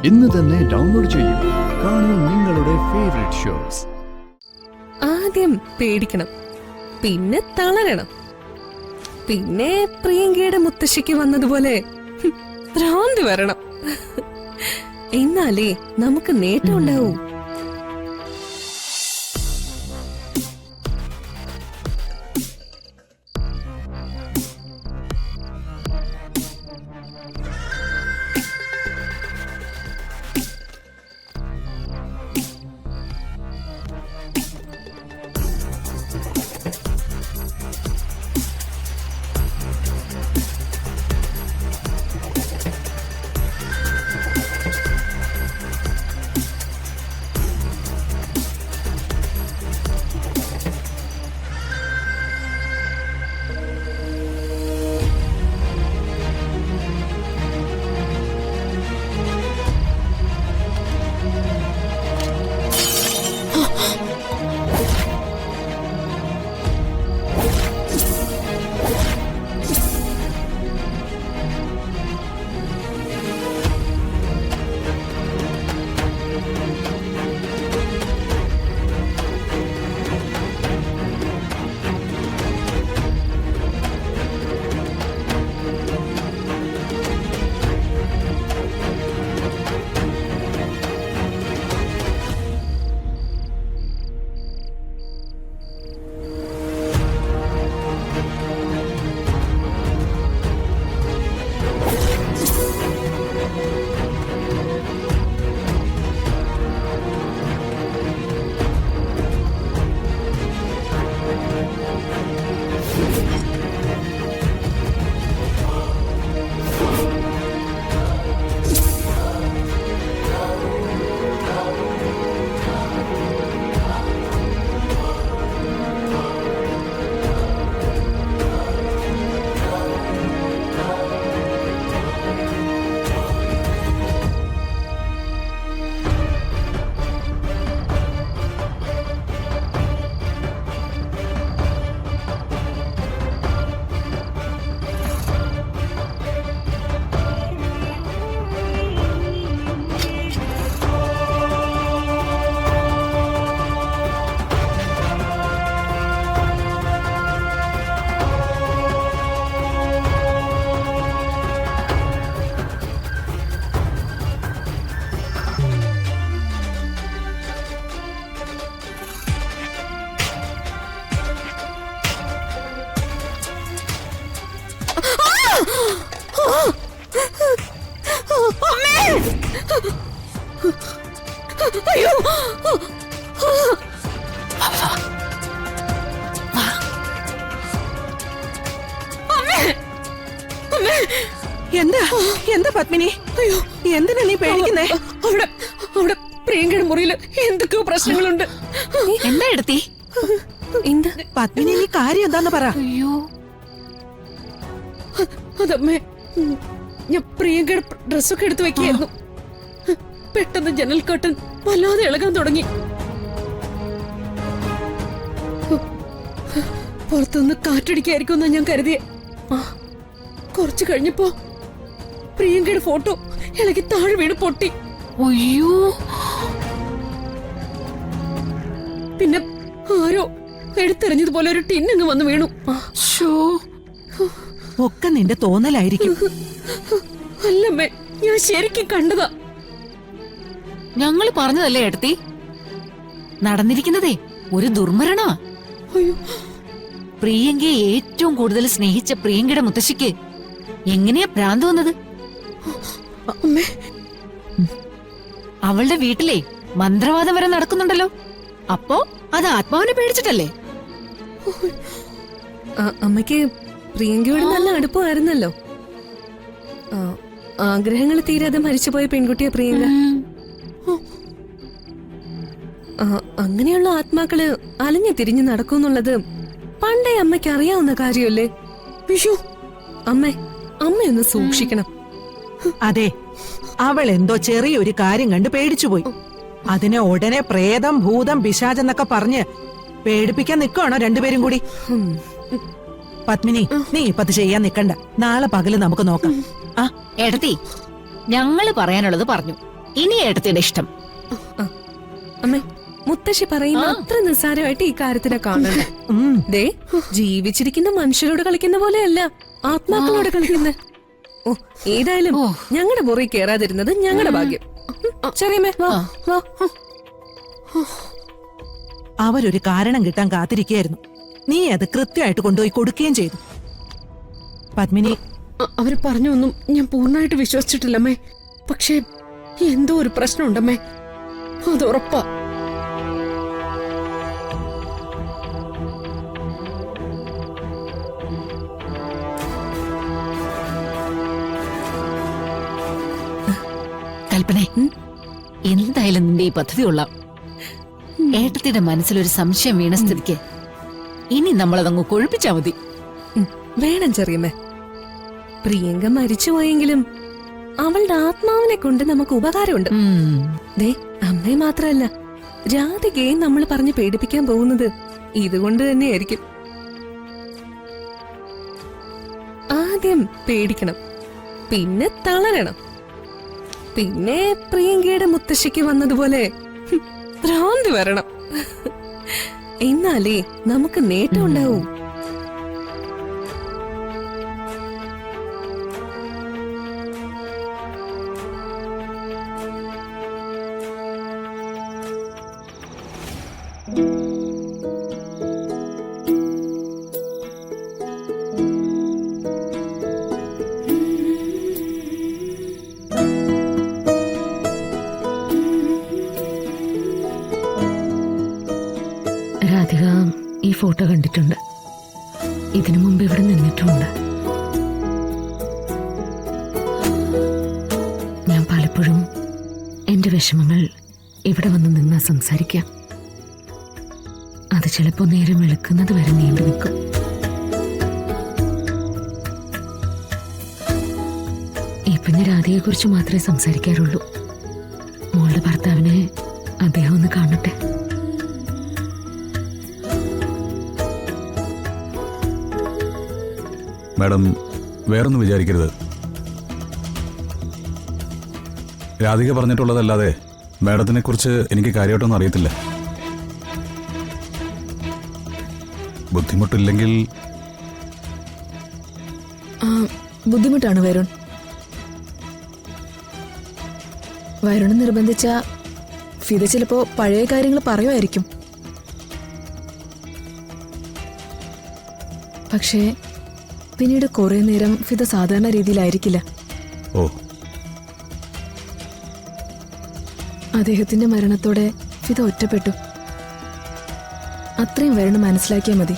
ഇന്ന് തന്നെ ഡൗൺലോഡ് ചെയ്യൂ. കാണൂ നിങ്ങളുടെ ഫേവറേറ്റ് ഷോസ്. ആദ്യം പേടിക്കണം, പിന്നെ തളരണം, പിന്നെ പ്രിയങ്കയുടെ മുത്തശ്ശിക്ക് വന്നതുപോലെ ഭ്രാന്തി വരണം. എന്നാലേ നമുക്ക് നേട്ടം ഉണ്ടാവൂ. അയ്യോ, എന്താ എന്താ പത്മിനി? അയ്യോ, എന്തിനാ നീ പേടിക്കുന്നേ? അവിടെ അവിടെ പ്രിയങ്കയുടെ മുറിയില് എന്തൊക്കെയോ പ്രശ്നങ്ങളുണ്ട്. എന്താ എടുത്തി? എന്താ പത്മിനി, നീ കാര്യം എന്താന്ന് പറ. അയ്യോ, അതമ്മേ, ഞാൻ പ്രിയങ്കയുടെ ഡ്രസ്സൊക്കെ എടുത്തു വെക്കായിരുന്നു. പെട്ടെന്ന് ജനൽ കർട്ടൻ വല്ലാതെ ഇളകാൻ തുടങ്ങി. പുറത്തുനിന്ന് കാറ്റടിക്കായിരിക്കും ഞാൻ കരുതിയെ. കുറച്ചു കഴിഞ്ഞപ്പോ പ്രിയങ്കയുടെ ഫോട്ടോ ഇളകി താഴെ വീണ് പൊട്ടി. അയ്യോ, പിന്നെ ആരോ എടുത്തെറിഞ്ഞതുപോലെ ഒരു ടിന്നങ്ങ് വന്ന് വീണു. ഒക്കെ നിന്റെ തോന്നലായിരിക്കും. അല്ലമ്മേ, ഞാൻ ശരിക്കും കണ്ടതാ. ഞങ്ങള് പറഞ്ഞതല്ലേ എടുത്തി? നടന്നിരിക്കുന്നതേ ഒരു ദുർമരണ. അയ്യോ, പ്രിയങ്കയെ ഏറ്റവും കൂടുതൽ സ്നേഹിച്ച പ്രിയങ്കയുടെ മുത്തശ്ശിക്ക് എങ്ങനെയാ ഭ്രാന്ത് വന്നത്? അമ്മേ, അവളുടെ വീട്ടിലെ മന്ത്രവാദം വരെ നടക്കുന്നുണ്ടല്ലോ. അപ്പോ അത് ആത്മാവിനെ പേടിച്ചിട്ടല്ലേ? അമ്മയ്ക്ക് പ്രിയങ്കയോട് നല്ല അടുപ്പമായിരുന്നല്ലോ. ആഗ്രഹങ്ങൾ തീരാതെ മരിച്ചുപോയ പെൺകുട്ടിയാ പ്രിയങ്ക. അങ്ങനെയുള്ള ആത്മാക്കള് അലഞ്ഞു തിരിഞ്ഞു നടക്കുന്നുള്ളത് പണ്ടേ അമ്മയ്ക്ക് അറിയാവുന്ന കാര്യമല്ലേ? വിഷു, അമ്മയൊന്ന് സൂക്ഷിക്കണം. അതെ, അവൾ എന്തോ ചെറിയൊരു കാര്യം കണ്ട് പേടിച്ചുപോയി. അതിനെ ഉടനെ പ്രേതം, ഭൂതം, പിശാചെന്നൊക്കെ പറഞ്ഞ് പേടിപ്പിക്കാൻ നിൽക്കുകയാണോ രണ്ടുപേരും കൂടി? പത്മിനി, നീ ഇപ്പത് ചെയ്യാൻ നിക്കണ്ട. നാളെ പകല് നമുക്ക് നോക്കാം. എടത്തി, ഞങ്ങള് പറയാനുള്ളത് പറഞ്ഞു. ഇനി ഏട്ടത്തിയുടെ ഇഷ്ടം. അമ്മേ, മുത്തശ്ശി പറയുന്ന അത്ര നിസ്സാരമായിട്ട് ഈ കാര്യത്തിനെ കാണണ്ട. ദേ, ജീവിച്ചിരിക്കുന്ന മനുഷ്യരോട് കളിക്കുന്ന പോലെയല്ല ആത്മാക്കളോട് കളിക്കുന്നത്. ഓ, ഏതായാലും ഞങ്ങളുടെ മുറി കേറാതിരുന്നത് ഞങ്ങളുടെ ഭാഗ്യം. ചെറിയമ്മേ, വാ വാ. അവരൊരു കാരണം കിട്ടാൻ കാത്തിരിക്കുകയായിരുന്നു. നീ അത് കൃത്യമായിട്ട് കൊണ്ടുപോയി കൊടുക്കുകയും ചെയ്തു. പത്മിനി, അവര് പറഞ്ഞൊന്നും ഞാൻ പൂർണ്ണമായിട്ട് വിശ്വസിച്ചിട്ടില്ലമ്മേ. പക്ഷേ എന്തോ ഒരു പ്രശ്നമുണ്ടമ്മേ, അത് ഉറപ്പാ. കൽപ്പനെ, എന്തായാലും നിന്റെ ഈ പദ്ധതി കൊള്ളാം. ഏട്ടത്തിന്റെ മനസ്സിലൊരു സംശയം വീണ സ്ഥിതിക്ക് ഇനി നമ്മളതങ്ങ് കൊഴുപ്പിച്ചാ മതി. വേണം ചെറിയമ്മേ. പ്രിയങ്ക മരിച്ചുപോയെങ്കിലും അവളുടെ ആത്മാവിനെ കൊണ്ട് നമുക്ക് ഉപകാരമുണ്ട്. ദേ, അമ്മയെ മാത്രല്ല, രാധികയെ നമ്മൾ പറഞ്ഞ് പേടിപ്പിക്കാൻ പോകുന്നത് ഇതുകൊണ്ട് തന്നെയായിരിക്കും. ആദ്യം പേടിക്കണം, പിന്നെ തളരണം, പിന്നെ പ്രിയങ്കയുടെ മുത്തശ്ശിക്ക് വന്നതുപോലെ ഭ്രാന്തി വരണം. എന്നാലേ നമുക്ക് നേട്ടം ഉണ്ടാവും. രാധിക ഈ ഫോട്ടോ കണ്ടിട്ടുണ്ട്. ഇതിനു മുമ്പ് ഇവിടെ നിന്നിട്ടുമുണ്ട്. ഞാൻ പലപ്പോഴും എന്റെ വിഷമങ്ങൾ ഇവിടെ വന്ന് നിന്നാ സംസാരിക്കാം. അത് ചിലപ്പോ നേരം വെളുക്കുന്നത് വരെ നീണ്ടു നിൽക്കും. ഇപ്പൊ ഞാൻ രാധികയെ കുറിച്ച് മാത്രമേ സംസാരിക്കാറുള്ളൂ. മോളുടെ ഭർത്താവിനെ അദ്ദേഹം ഒന്ന് കാണട്ടെ. മാഡം, വേറൊന്നും വിചാരിക്കരുത്. രാധിക പറഞ്ഞിട്ടുള്ളതല്ലാതെ മാഡത്തിനെ കുറിച്ച് എനിക്ക് കാര്യമായിട്ടൊന്നും അറിയത്തില്ല. ബുദ്ധിമുട്ടില്ലെങ്കിൽ ബുദ്ധിമുട്ടാണ് വരുൺ. വരുൺ നിർബന്ധിച്ച ഫിദ ചിലപ്പോ പഴയ കാര്യങ്ങൾ പറയുമായിരിക്കും. പക്ഷേ പിന്നീട് കുറെ നേരം ഫിദ സാധാരണ രീതിയിലായിരിക്കില്ല. ഓ, അദ്ദേഹത്തിന്റെ മരണത്തോടെ ഫിദ ഒറ്റപ്പെട്ടു. അത്രയും വരുൺ മനസ്സിലാക്കിയാൽ മതി.